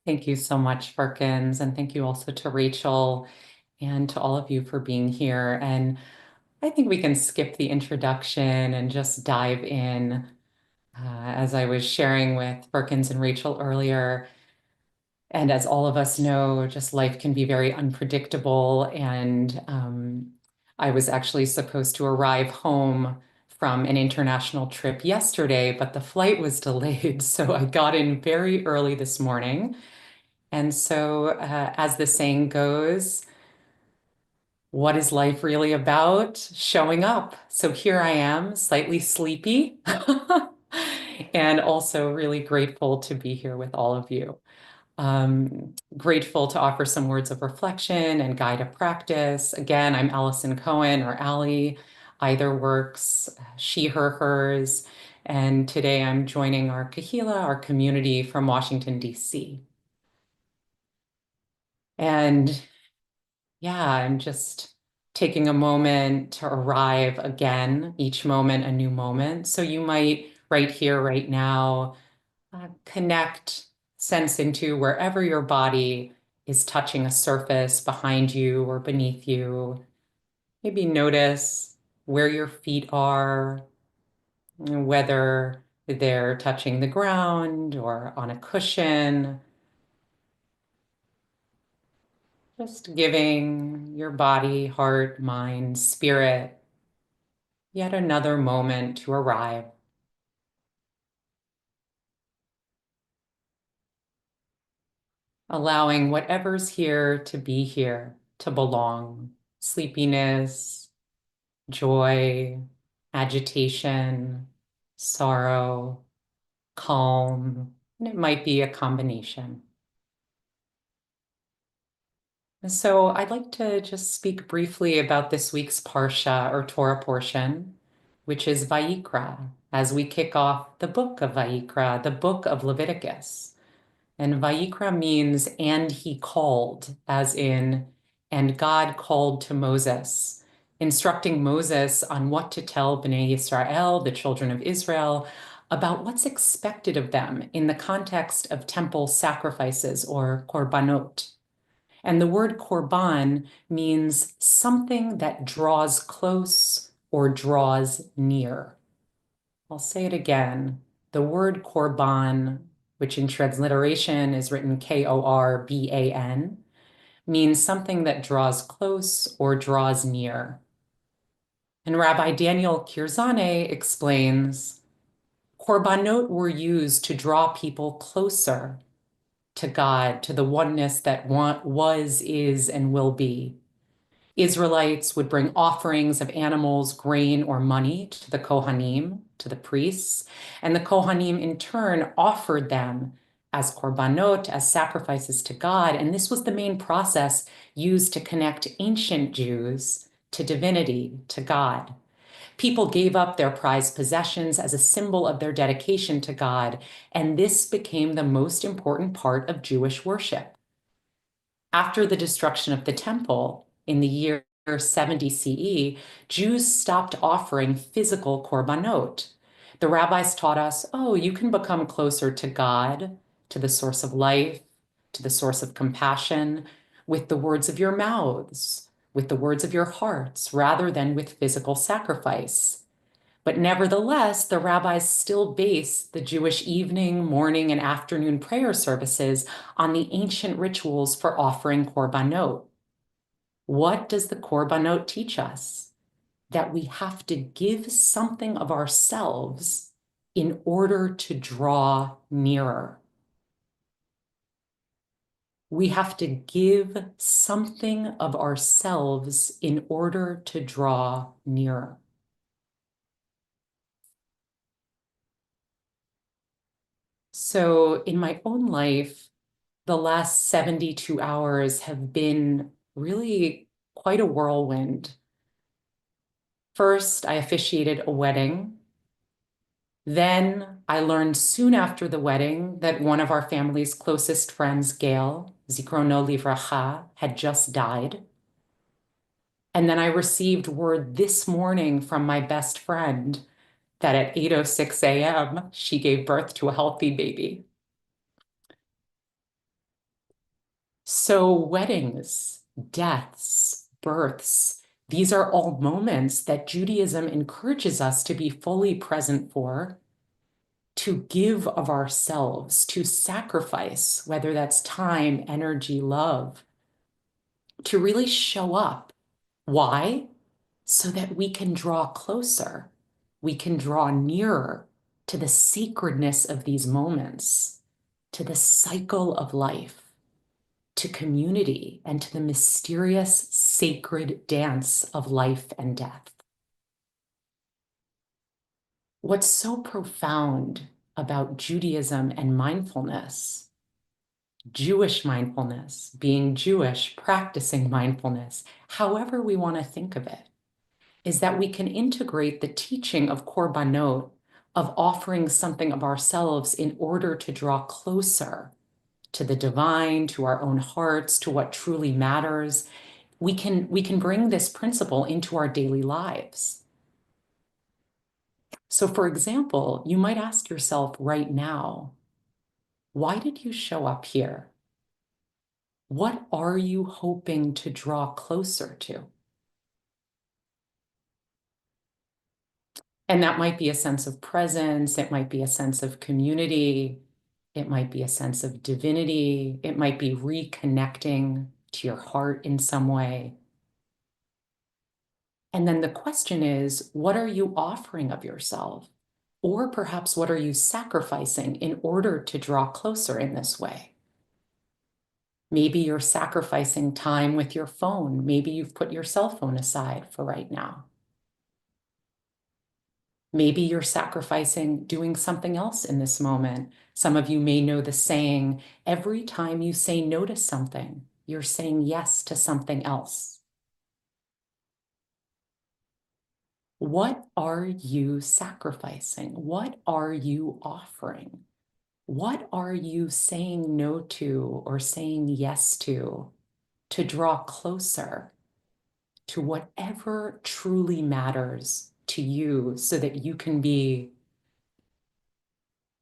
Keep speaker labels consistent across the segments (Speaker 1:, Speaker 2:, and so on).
Speaker 1: Thank you so much, Perkins, and thank you also to Rachel and to all of you for being here. And I think we can skip the introduction and just dive in. As I was sharing with Perkins and Rachel earlier, and as all of us know, just life can be very unpredictable. And I was actually supposed to arrive home from an international trip yesterday, but the flight was delayed. So I got in very early this morning. And so, as the saying goes, what is life really about? Showing up. So here I am, slightly sleepy, and also really grateful to be here with all of you. Grateful to offer some words of reflection and guide a practice. Again, I'm Alison Cohen or Allie, either works, she, her, hers. And today I'm joining our Kahila, our community from Washington, D.C. And yeah, I'm just taking a moment to arrive again, each moment a new moment. So you might, right here, right now, connect, sense into wherever your body is touching a surface behind you or beneath you. Maybe notice where your feet are, whether they're touching the ground or on a cushion. Just giving your body, heart, mind, spirit yet another moment to arrive. Allowing whatever's here to be here, to belong. Sleepiness, joy, agitation, sorrow, calm, and it might be a combination. And so I'd like to just speak briefly about this week's Parsha or Torah portion, which is Vayikra, as we kick off the book of Vayikra, the book of Leviticus. And Vayikra means, and he called, as in, and God called to Moses, instructing Moses on what to tell Bnei Yisrael, the children of Israel, about what's expected of them in the context of temple sacrifices or korbanot. And the word korban means something that draws close or draws near. I'll say it again. The word korban, which in transliteration is written Korban, means something that draws close or draws near. And Rabbi Daniel Kirzane explains, korbanot were used to draw people closer to God, to the oneness that was, is, and will be. Israelites would bring offerings of animals, grain, or money to the Kohanim, to the priests, and the Kohanim in turn offered them as korbanot, as sacrifices to God. And this was the main process used to connect ancient Jews to divinity, to God. People gave up their prized possessions as a symbol of their dedication to God, and this became the most important part of Jewish worship. After the destruction of the temple in the year 70 CE, Jews stopped offering physical korbanot. The rabbis taught us, oh, you can become closer to God, to the source of life, to the source of compassion, with the words of your mouths, with the words of your hearts, rather than with physical sacrifice. But nevertheless, the rabbis still base the Jewish evening, morning, and afternoon prayer services on the ancient rituals for offering korbanot. What does the korbanot teach us? That we have to give something of ourselves in order to draw nearer. We have to give something of ourselves in order to draw nearer. So in my own life, the last 72 hours have been really quite a whirlwind. First, I officiated a wedding. Then I learned soon after the wedding that one of our family's closest friends, Gail, Zikrono Livracha, had just died. And then I received word this morning from my best friend that at 8:06 a.m., she gave birth to a healthy baby. So weddings, deaths, births, these are all moments that Judaism encourages us to be fully present for, to give of ourselves, to sacrifice, whether that's time, energy, love, to really show up. Why? So that we can draw closer, we can draw nearer to the sacredness of these moments, to the cycle of life, to community, and to the mysterious sacred dance of life and death. What's so profound about Judaism and mindfulness, Jewish mindfulness, being Jewish, practicing mindfulness, however we want to think of it, is that we can integrate the teaching of korbanot, of offering something of ourselves in order to draw closer to the divine, to our own hearts, to what truly matters. We can bring this principle into our daily lives. So for example, you might ask yourself right now, why did you show up here? What are you hoping to draw closer to? And that might be a sense of presence, it might be a sense of community, it might be a sense of divinity, it might be reconnecting to your heart in some way. And then the question is, what are you offering of yourself? Or perhaps what are you sacrificing in order to draw closer in this way? Maybe you're sacrificing time with your phone. Maybe you've put your cell phone aside for right now. Maybe you're sacrificing doing something else in this moment. Some of you may know the saying, every time you say no to something, you're saying yes to something else. What are you sacrificing? What are you offering? What are you saying no to or saying yes to draw closer to whatever truly matters to you so that you can be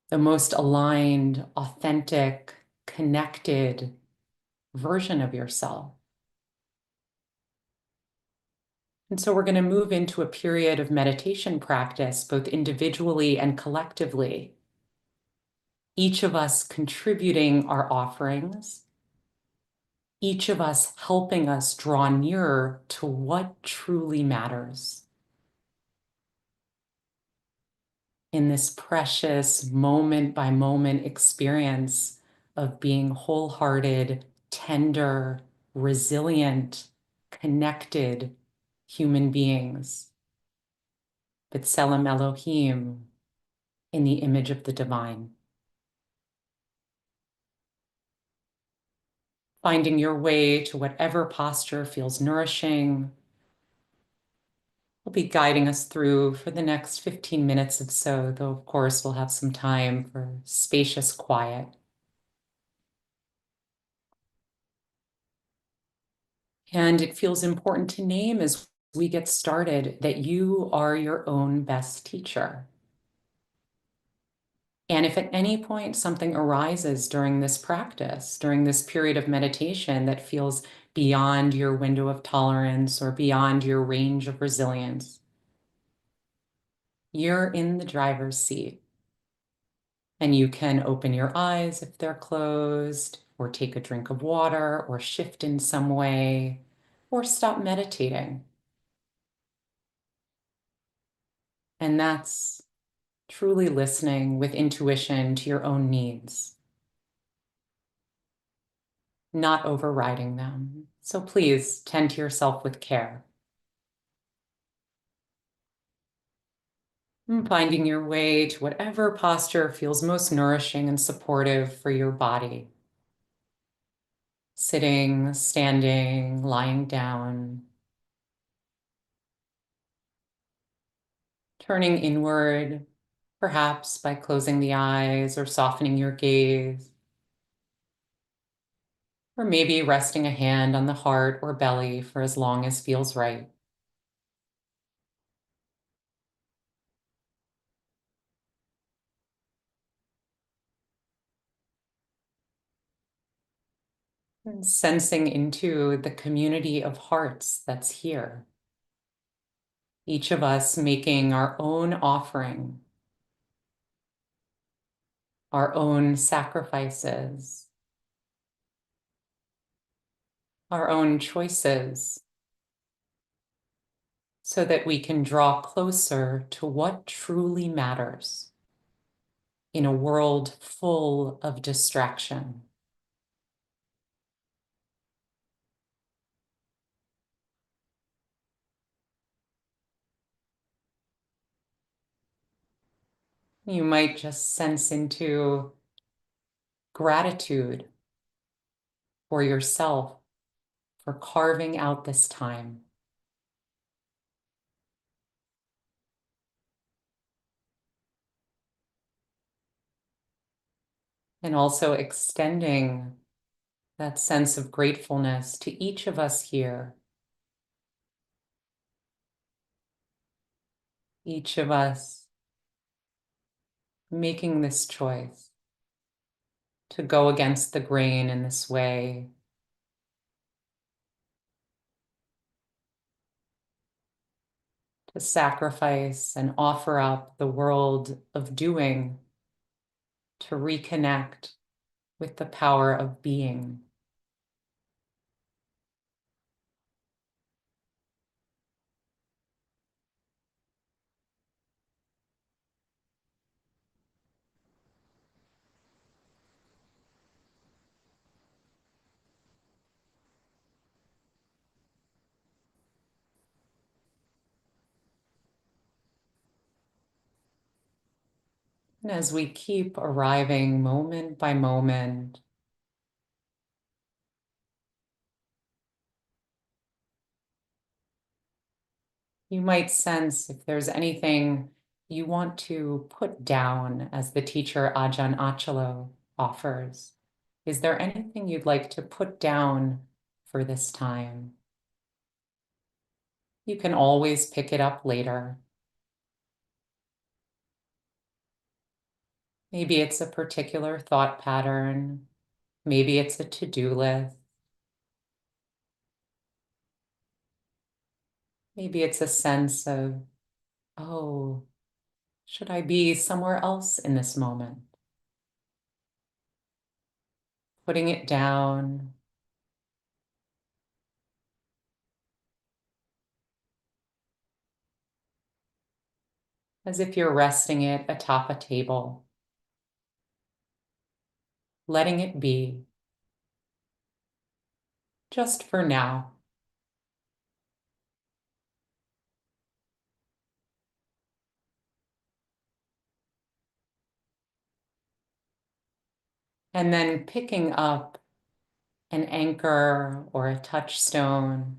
Speaker 1: the most aligned, authentic, connected version of yourself? And so we're going to move into a period of meditation practice, both individually and collectively, each of us contributing our offerings, each of us helping us draw nearer to what truly matters in this precious moment by moment experience of being wholehearted, tender, resilient, connected human beings. B'Tselem Elohim, in the image of the divine. Finding your way to whatever posture feels nourishing. Will be guiding us through for the next 15 minutes or so, though of course we'll have some time for spacious quiet. And it feels important to name as we get started that you are your own best teacher. And if at any point something arises during this practice, during this period of meditation that feels beyond your window of tolerance or beyond your range of resilience, you're in the driver's seat. And you can open your eyes if they're closed, or take a drink of water, or shift in some way, or stop meditating. And that's truly listening with intuition to your own needs, not overriding them. So please tend to yourself with care. And finding your way to whatever posture feels most nourishing and supportive for your body. Sitting, standing, lying down. Turning inward, perhaps by closing the eyes or softening your gaze. Or maybe resting a hand on the heart or belly for as long as feels right. And sensing into the community of hearts that's here. Each of us making our own offering, our own sacrifices, our own choices, so that we can draw closer to what truly matters in a world full of distraction. You might just sense into gratitude for yourself for carving out this time. And also extending that sense of gratefulness to each of us here, each of us making this choice to go against the grain in this way, to sacrifice and offer up the world of doing to reconnect with the power of being. And as we keep arriving moment by moment, you might sense if there's anything you want to put down, as the teacher Ajahn Achalo offers. Is there anything you'd like to put down for this time? You can always pick it up later. Maybe it's a particular thought pattern. Maybe it's a to-do list. Maybe it's a sense of, oh, should I be somewhere else in this moment? Putting it down, as if you're resting it atop a table, letting it be, just for now. And then picking up an anchor or a touchstone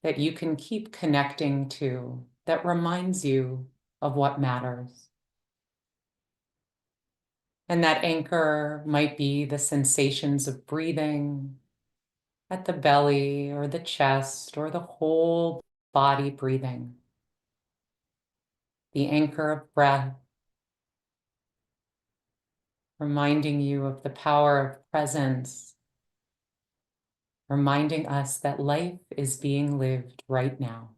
Speaker 1: that you can keep connecting to that reminds you of what matters. And that anchor might be the sensations of breathing at the belly or the chest or the whole body breathing. The anchor of breath, reminding you of the power of presence, reminding us that life is being lived right now.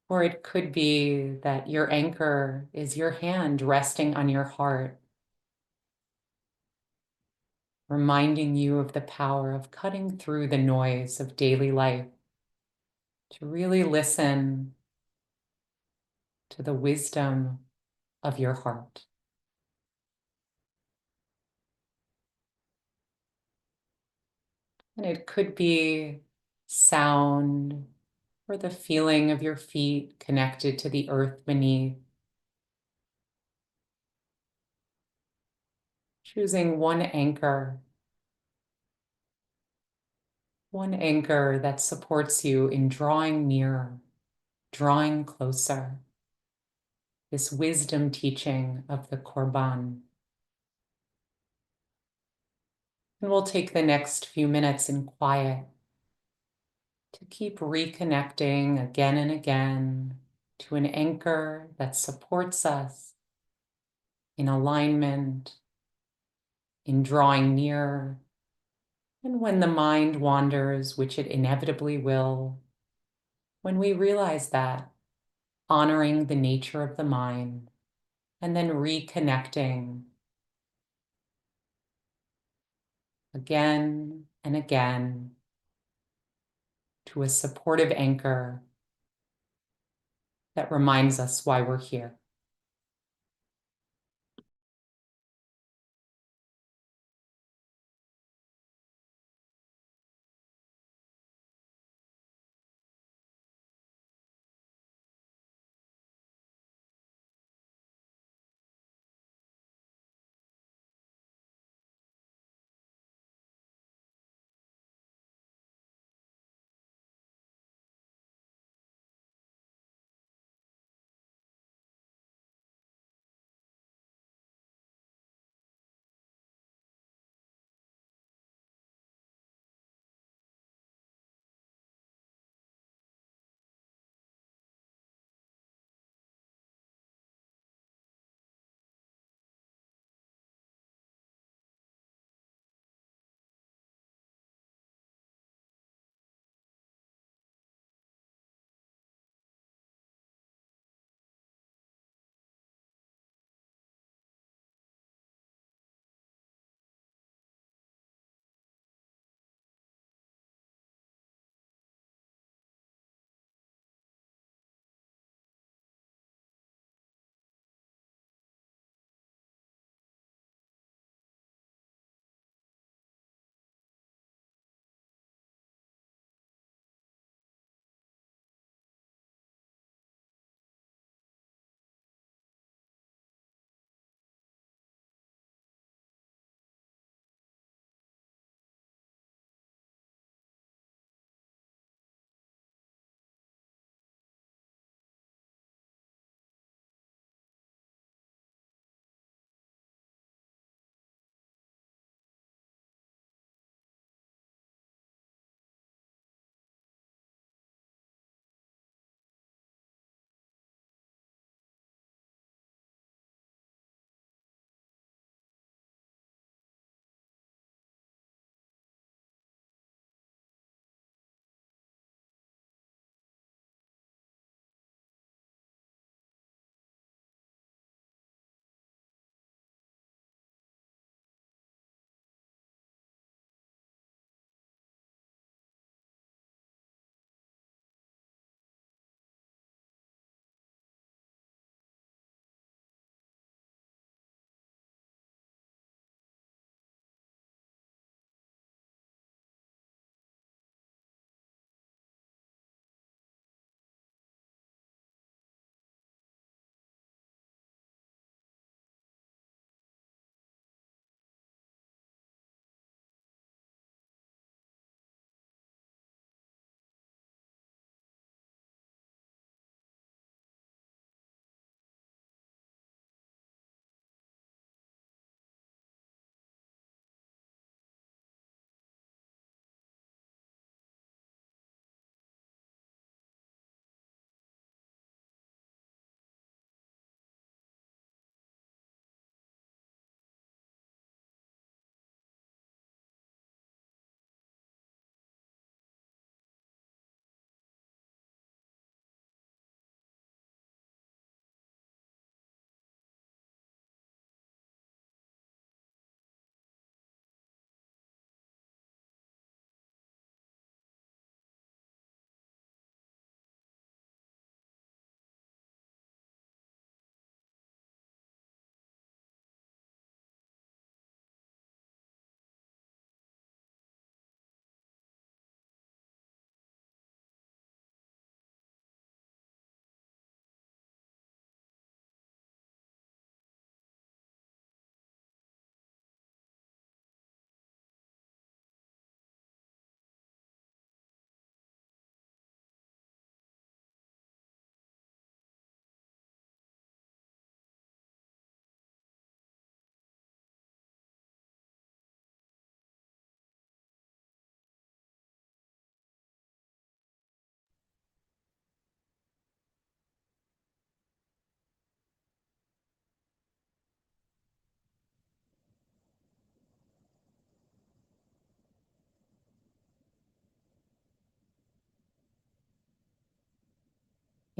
Speaker 1: Or it could be that your anchor is your hand resting on your heart, reminding you of the power of cutting through the noise of daily life to really listen to the wisdom of your heart. And it could be sound or the feeling of your feet connected to the earth beneath. Choosing one anchor that supports you in drawing nearer, drawing closer. This wisdom teaching of the Korban. And we'll take the next few minutes in quiet to keep reconnecting again and again to an anchor that supports us in alignment in drawing near. And when the mind wanders, which it inevitably will, when we realize that, honoring the nature of the mind, and then reconnecting again and again to a supportive anchor that reminds us why we're here.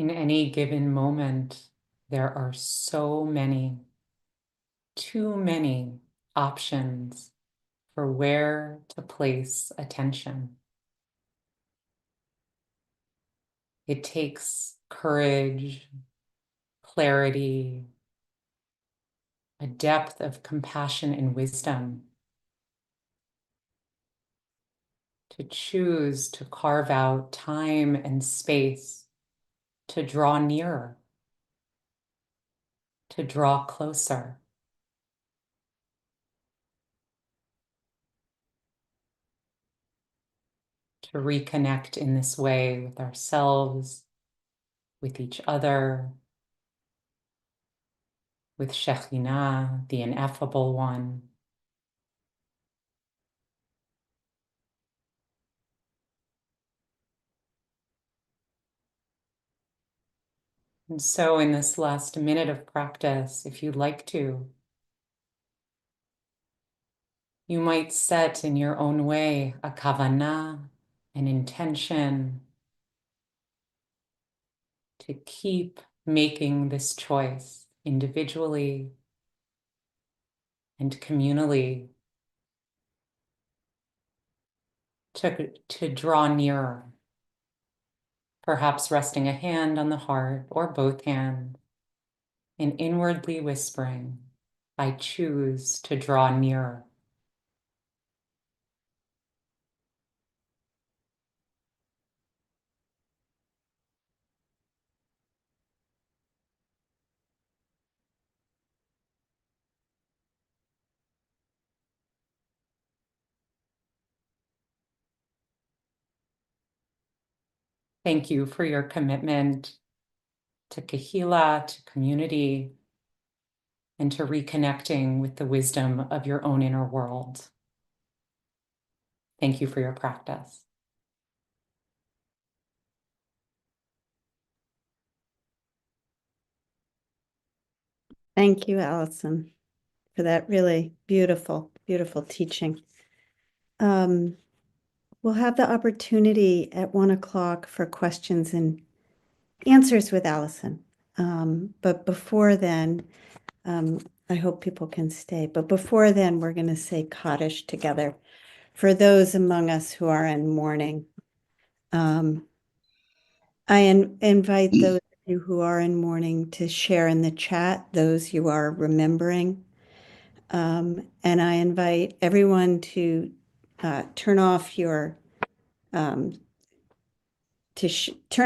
Speaker 1: In any given moment, there are so many, too many options for where to place attention. It takes courage, clarity, a depth of compassion and wisdom to choose to carve out time and space to draw nearer, to draw closer. To reconnect in this way with ourselves, with each other, with Shekhinah, the ineffable one. And so in this last minute of practice, if you'd like to, you might set in your own way a kavanah, an intention to keep making this choice individually and communally to draw nearer, perhaps resting a hand on the heart or both hands and inwardly whispering, I choose to draw nearer. Thank you for your commitment to kahila, to community, and to reconnecting with the wisdom of your own inner world. Thank you for your practice.
Speaker 2: Thank you, Alison, for that really beautiful, beautiful teaching. We'll have the opportunity at 1 o'clock for questions and answers with Alison. But before then, I hope people can stay. But before then, we're going to say Kaddish together for those among us who are in mourning. I invite those of you who are in mourning to share in the chat, those you are remembering. And I invite everyone to turn off your, turn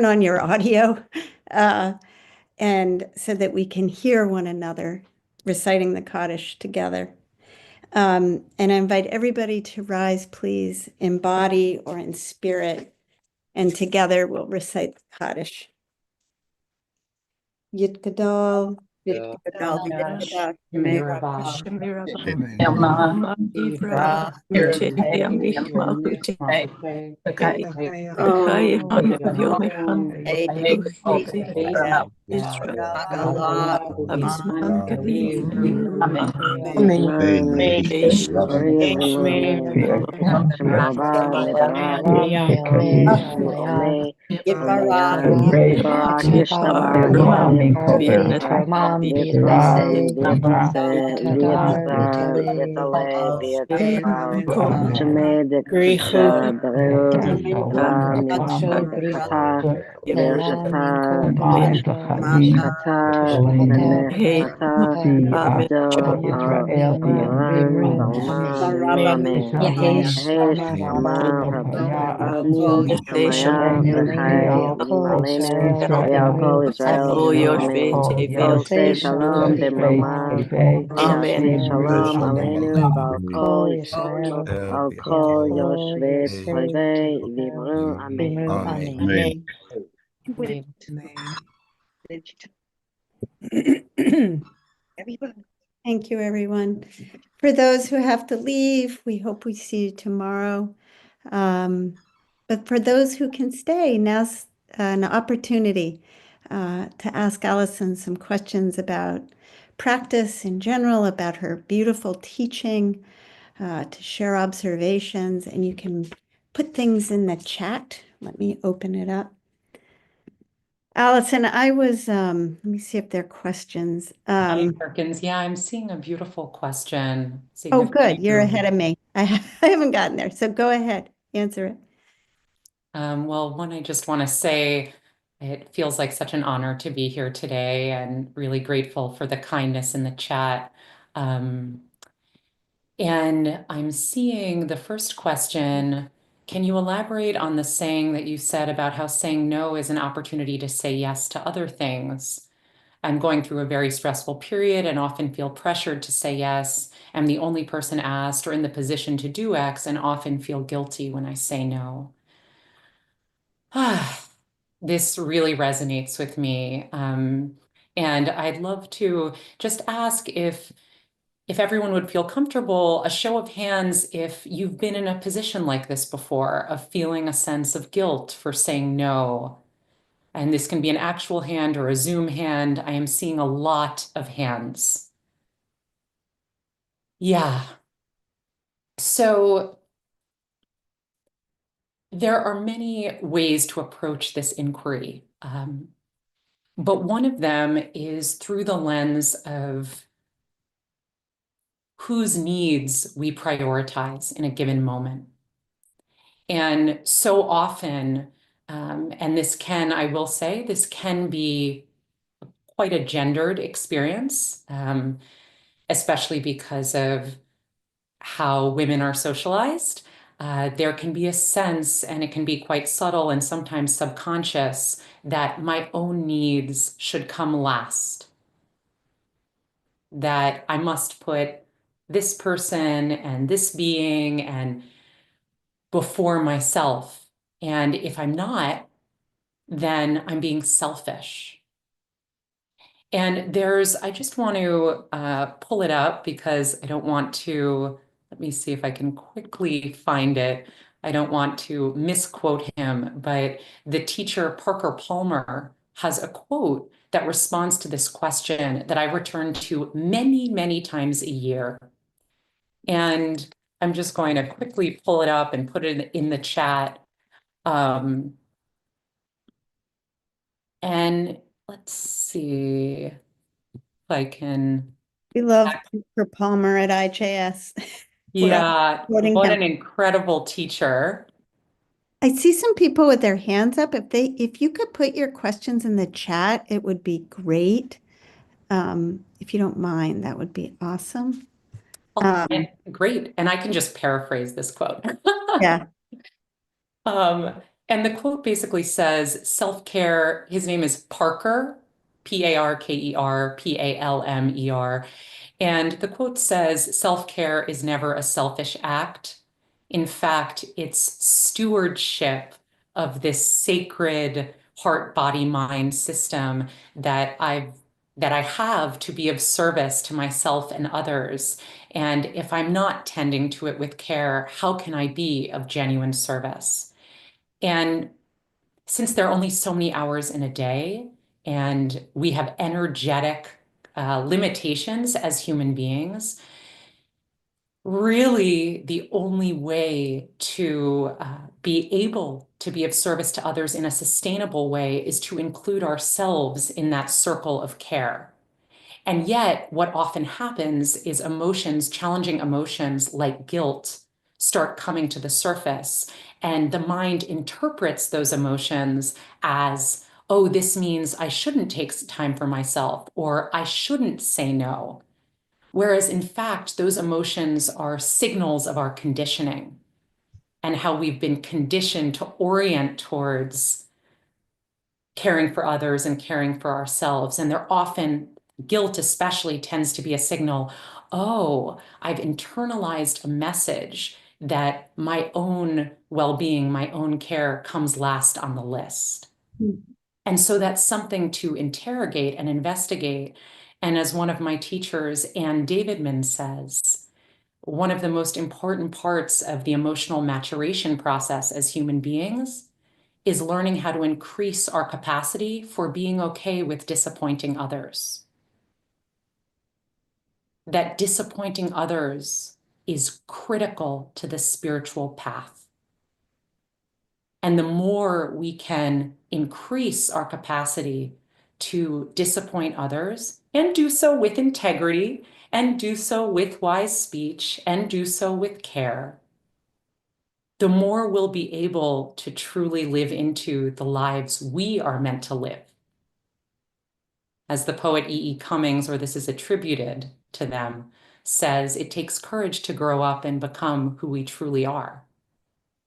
Speaker 2: on your audio, and so that we can hear one another reciting the Kaddish together. And I invite everybody to rise, please, in body or in spirit, and together we'll recite the Kaddish. Yit Gadol, Yit Gadol, Yit Gadol,
Speaker 1: Mirava,
Speaker 3: Ibra,
Speaker 4: Malkuti,
Speaker 3: Bekai, Israel, Abisman, Amen.
Speaker 4: Shalom,
Speaker 3: Amen.
Speaker 4: Shalom, Aleinu, Valkol, Valkol, Yoshvet, Toive, Vimru, Amen.
Speaker 2: Thank you, everyone. For those who have to leave, we hope we see you tomorrow. But for those who can stay, now's an opportunity to ask Alison some questions about practice in general, about her beautiful teaching, to share observations, and you can put things in the chat. Let me open it up. Allison, I was, let me see if there are questions.
Speaker 1: Hi, Perkins. Yeah, I'm seeing a beautiful question. Seeing
Speaker 2: Oh,
Speaker 1: if
Speaker 2: good. You're
Speaker 1: you,
Speaker 2: ahead of me. I haven't gotten there. So go ahead, answer it.
Speaker 1: well, one, I just want to say it feels like such an honor to be here today and really grateful for the kindness in the chat. Um, and I'm seeing the first question. Can you elaborate on the saying that you said about how saying no is an opportunity to say yes to other things? I'm going through a very stressful period and often feel pressured to say yes. I'm the only person asked or in the position to do X and often feel guilty when I say no. This really resonates with me. And I'd love to just ask if everyone would feel comfortable, a show of hands, if you've been in a position like this before, of feeling a sense of guilt for saying no. And this can be an actual hand or a Zoom hand. I am seeing a lot of hands. Yeah. So there are many ways to approach this inquiry. But one of them is through the lens of whose needs we prioritize in a given moment. And so often, and this can, I will say, this can be quite a gendered experience, especially because of how women are socialized. There can be a sense, and it can be quite subtle and sometimes subconscious, that my own needs should come last, that I must put this person and this being and before myself. And if I'm not, then I'm being selfish. And I just want to pull it up because I don't want to, let me see if I can quickly find it. I don't want to misquote him, but the teacher Parker Palmer has a quote that responds to this question that I return to many, many times a year. And I'm just going to quickly pull it up and put it in the chat. Um, and let's see if I can.
Speaker 2: We love Parker Palmer at IJS. We're all
Speaker 1: Yeah,
Speaker 2: supporting
Speaker 1: what
Speaker 2: him.
Speaker 1: an incredible teacher.
Speaker 2: I see some people with their hands up. If you could put your questions in the chat, it would be great. If you don't mind, that would be awesome.
Speaker 1: Oh, great. And I can just paraphrase this quote.
Speaker 2: Yeah.
Speaker 1: Um, and the quote basically says self-care, his name is Parker, Parker, Palmer. And the quote says, self-care is never a selfish act. In fact, it's stewardship of this sacred heart, body, mind system that I have to be of service to myself and others. And if I'm not tending to it with care, how can I be of genuine service? And since there are only so many hours in a day, and we have energetic limitations as human beings, really the only way to be able to be of service to others in a sustainable way is to include ourselves in that circle of care. And yet, what often happens is emotions, challenging emotions like guilt, start coming to the surface. And the mind interprets those emotions as, oh, this means I shouldn't take time for myself, or I shouldn't say no. Whereas, in fact, those emotions are signals of our conditioning and how we've been conditioned to orient towards caring for others and caring for ourselves. And they're often, guilt especially tends to be a signal, oh, I've internalized a message that my own well-being, my own care comes last on the list. And so that's something to interrogate and investigate. And as one of my teachers, Anne Davidman, says, one of the most important parts of the emotional maturation process as human beings is learning how to increase our capacity for being okay with disappointing others. That disappointing others is critical to the spiritual path. And the more we can increase our capacity to disappoint others and do so with integrity and do so with wise speech and do so with care, the more we'll be able to truly live into the lives we are meant to live. As the poet E. E. Cummings, or this is attributed to them, says, it takes courage to grow up and become who we truly are.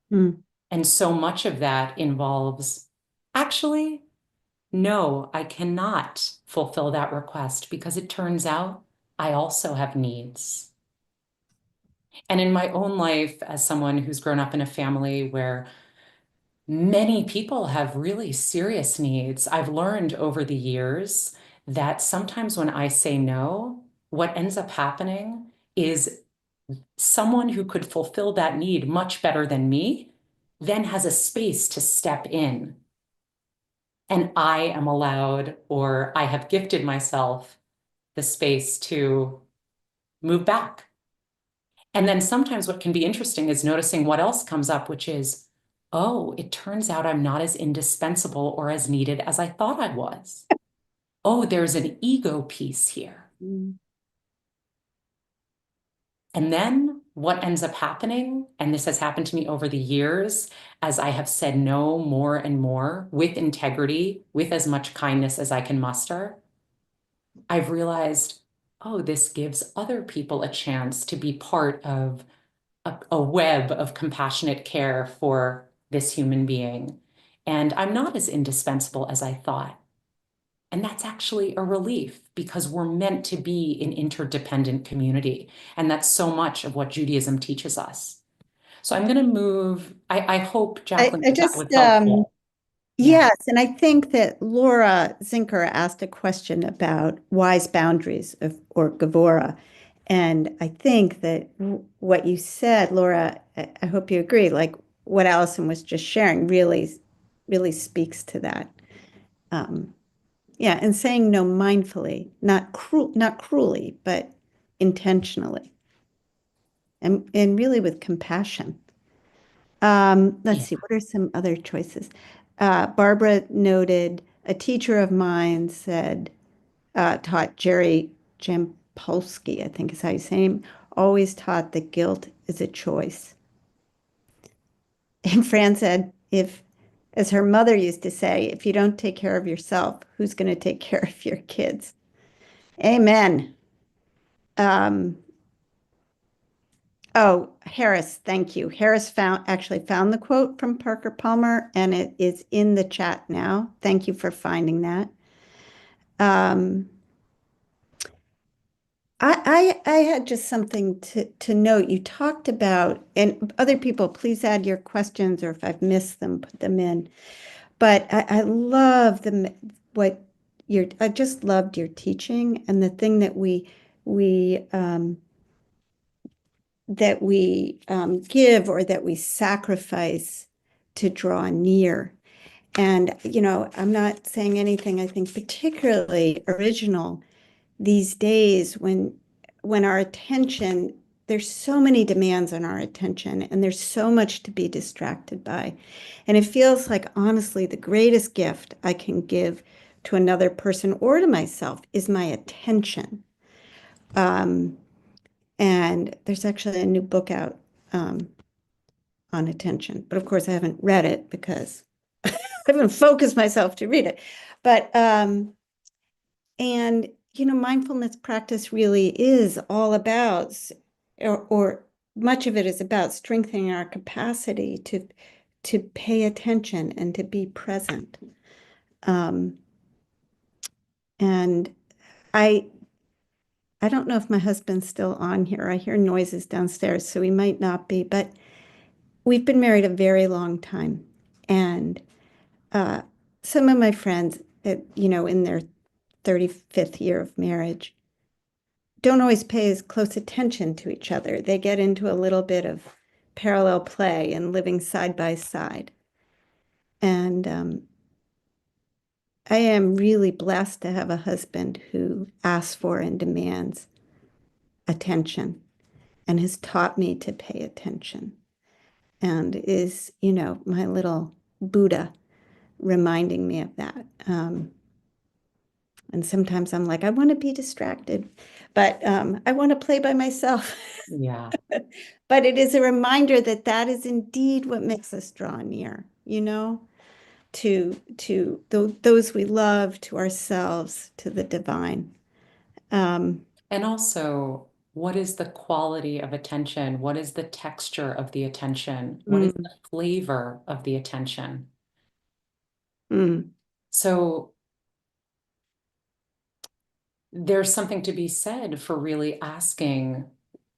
Speaker 2: Mm.
Speaker 1: And so much of that involves, actually, no, I cannot fulfill that request because it turns out I also have needs. And in my own life, as someone who's grown up in a family where many people have really serious needs, I've learned over the years that sometimes when I say no, what ends up happening is someone who could fulfill that need much better than me then has a space to step in. And I am allowed, or I have gifted myself the space to move back. And then sometimes what can be interesting is noticing what else comes up, which is, oh, it turns out I'm not as indispensable or as needed as I thought I was. Oh, there's an ego piece here.
Speaker 2: Mm.
Speaker 1: And then what ends up happening, and this has happened to me over the years, as I have said no more and more with integrity, with as much kindness as I can muster, I've realized, oh, this gives other people a chance to be part of a web of compassionate care for this human being. And I'm not as indispensable as I thought. And that's actually a relief because we're meant to be an interdependent community. And that's so much of what Judaism teaches us. So I'm going to move. I hope, Jacqueline,
Speaker 2: I
Speaker 1: that
Speaker 2: just,
Speaker 1: was helpful. Yeah.
Speaker 2: yes, and I think that Laura Zinker asked a question about wise boundaries of or Gavora. And I think that what you said, Laura, I hope you agree, like what Alison was just sharing really speaks to that. Um, yeah, and saying no mindfully, not cruelly, but intentionally, and really with compassion. Let's
Speaker 1: Yeah.
Speaker 2: see, what are some other choices? Barbara noted a teacher of mine said, taught Jerry Jampolsky, I think is how you say him, always taught that guilt is a choice. And Fran said, if, as her mother used to say, if you don't take care of yourself, who's going to take care of your kids? Amen. Um, Oh, Harris, thank you. Harris actually found the quote from Parker Palmer, and it is in the chat now. Thank you for finding that. Um, I had just something to note. You talked about, and other people, please add your questions, or if I've missed them, put them in. But I love I just loved your teaching and the thing that we give or that we sacrifice to draw near. And, I'm not saying anything, I think, particularly original these days when our attention, there's so many demands on our attention and there's so much to be distracted by. And it feels like, honestly, the greatest gift I can give to another person or to myself is my attention. And there's actually a new book out on attention. But of course, I haven't read it because I haven't focused myself to read it. But, and, mindfulness practice really is all about, or much of it is about strengthening our capacity to pay attention and to be present. And I don't know if my husband's still on here. I hear noises downstairs, so he might not be, but we've been married a very long time. And some of my friends, in their 35th year of marriage, don't always pay as close attention to each other. They get into a little bit of parallel play and living side by side. And I am really blessed to have a husband who asks for and demands attention and has taught me to pay attention and is, my little Buddha reminding me of that. And sometimes I'm like, I want to be distracted, but I want to play by myself.
Speaker 1: Yeah.
Speaker 2: But it is a reminder that that is indeed what makes us draw near, to those we love, to ourselves, to the divine.
Speaker 1: And also, what is the quality of attention? What is the texture of the attention? What is the flavor of the attention? So there's something to be said for really asking,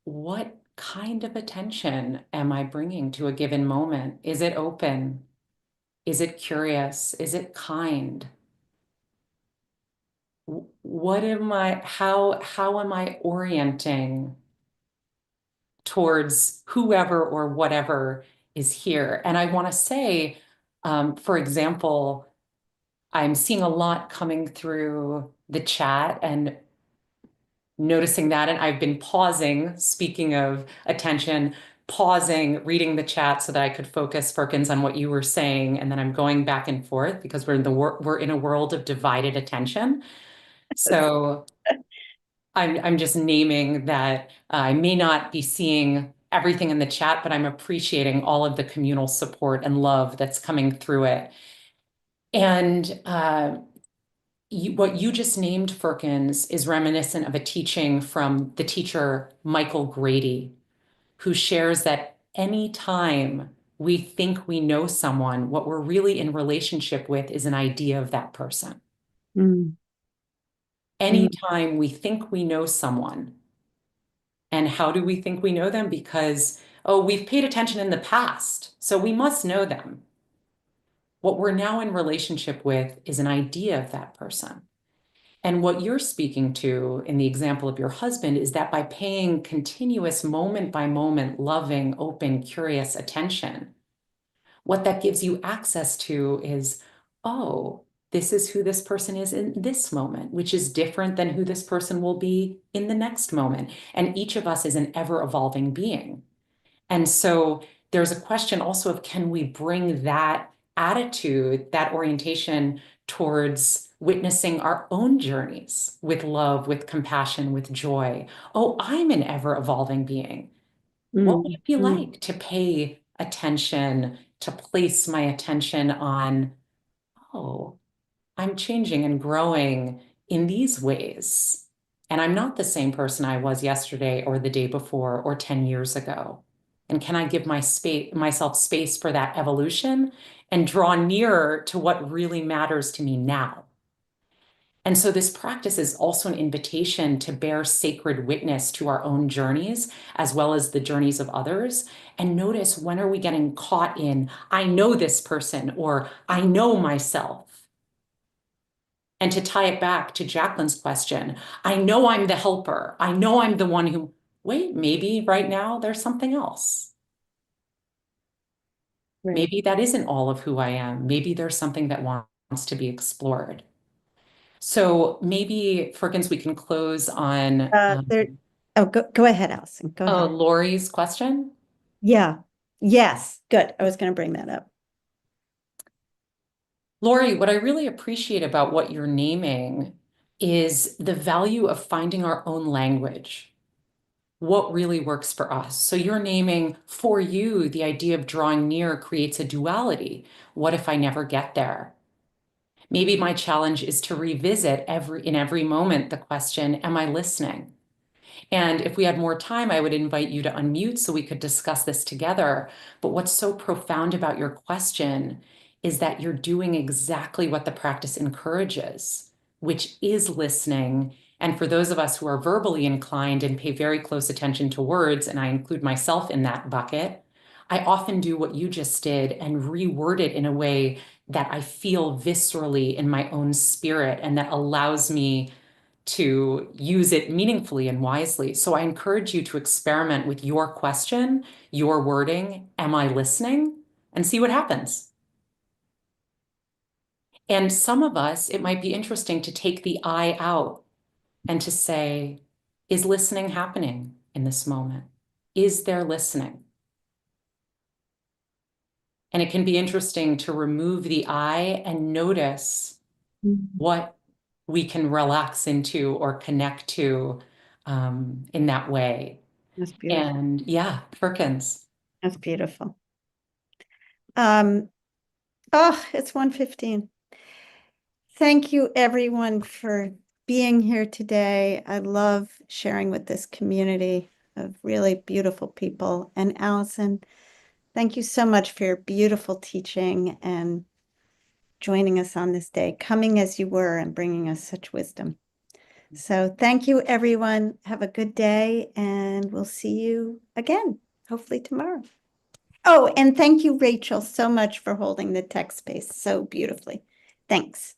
Speaker 1: what kind of attention am I bringing to a given moment? Is it open? Is it curious? Is it kind? What am I, how am I orienting towards whoever or whatever is here? And I want to say, for example, I'm seeing a lot coming through the chat and noticing that. And I've been pausing, speaking of attention, pausing, reading the chat so that I could focus, Perkins, on what you were saying. And then I'm going back and forth because we're in a world of divided attention. So I'm just naming that I may not be seeing everything in the chat, but I'm appreciating all of the communal support and love that's coming through it. And what you just named, Firkins, is reminiscent of a teaching from the teacher Michael Grady, who shares that anytime we think we know someone, what we're really in relationship with is an idea of that person. Anytime we think we know someone, and how do we think we know them? Because, oh, we've paid attention in the past, so we must know them. What we're now in relationship with is an idea of that person. And what you're speaking to in the example of your husband is that by paying continuous moment by moment, loving, open, curious attention, what that gives you access to is, oh, this is who this person is in this moment, which is different than who this person will be in the next moment. And each of us is an ever evolving being. And so there's a question also of, can we bring that attitude, that orientation towards witnessing our own journeys with love, with compassion, with joy? Oh, I'm an ever evolving being. What would it be like to pay attention, to place my attention on, oh, I'm changing and growing in these ways. And I'm not the same person I was yesterday or the day before or 10 years ago. And can I give myself space for that evolution and draw nearer to what really matters to me now? And so this practice is also an invitation to bear sacred witness to our own journeys, as well as the journeys of others. And notice, when are we getting caught in, I know this person, or I know myself? And to tie it back to Jacqueline's question, I know I'm the helper. I know I'm the one who, wait, maybe right now there's something else.
Speaker 4: Right.
Speaker 1: Maybe that isn't all of who I am. Maybe there's something that wants to be explored. So maybe, Firkins, we can close on
Speaker 2: Go ahead, Alison. Go ahead.
Speaker 1: Lori's question.
Speaker 2: Yeah. Yes. Good. I was going to bring that up.
Speaker 1: Lori, what I really appreciate about what you're naming is the value of finding our own language. What really works for us. So you're naming, for you, the idea of drawing near creates a duality. What if I never get there? Maybe my challenge is to revisit in every moment the question, am I listening? And if we had more time, I would invite you to unmute so we could discuss this together. But what's so profound about your question is that you're doing exactly what the practice encourages, which is listening. And for those of us who are verbally inclined and pay very close attention to words, and I include myself in that bucket, I often do what you just did and reword it in a way that I feel viscerally in my own spirit and that allows me to use it meaningfully and wisely. So I encourage you to experiment with your question, your wording, am I listening? And see what happens. And some of us, it might be interesting to take the I out and to say, is listening happening in this moment? Is there listening? And it can be interesting to remove the I and notice what we can relax into or connect to in that way.
Speaker 2: That's beautiful.
Speaker 1: And yeah, Firkins.
Speaker 2: That's beautiful. It's 1:15. Thank you everyone for being here today. I love sharing with this community of really beautiful people. And Alison, thank you so much for your beautiful teaching and joining us on this day, coming as you were and bringing us such wisdom. So thank you, everyone. Have a good day, and we'll see you again, hopefully tomorrow. Oh, and thank you, Rachel, so much for holding the text space so beautifully. Thanks.